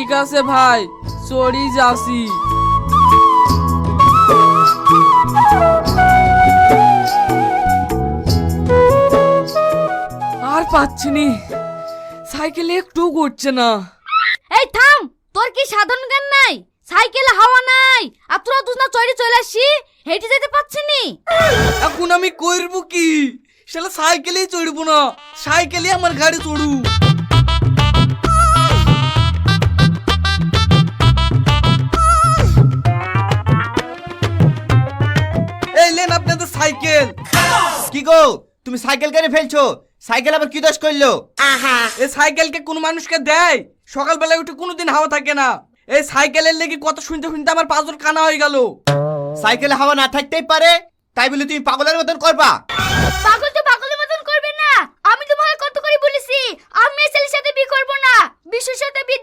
ঠিক আছে ভাই, চড়ি যাসি। আর পাচ্ছি নি, সাইকেল একটু ঘুরছে না। এই থাম, তোর কি সাধারণ জ্ঞান নাই? সাইকেলে হাওয়া নাই, আর তোরা দুজনা চড়ে চলে আসি, হেঁটে যেতে পারছি নি। এখন আমি করবো কি? শালা সাইকেলেই চড়বো না, সাইকেলে আমার গাড়ি চড়ু। এই লেন আপনাদের সাইকেল। কি গো, তুমি সাইকেল কেন ফেলছো? সাইকেল আবার কি দোষ করলো? এই সাইকেলকে কোন মানুষকে দেয়? সকালবেলায় উঠে কোনোদিন হাওয়া থাকে না। এই সাইকেলের লেগে কত শুনতে শুনতে আমার পাঁচর কানা হয়ে গেল। সাইকেলে হাওয়া না থাকতেই পারে, তাই বলে তুমি পাগলের মতন করবা? পাগল তো পাগলের মতন করবে না। আমি তোমাকে কত করে বলেছি আমি এই ছেলের সাথে বিয়ে করব না, বিশুর সাথে বিয়ে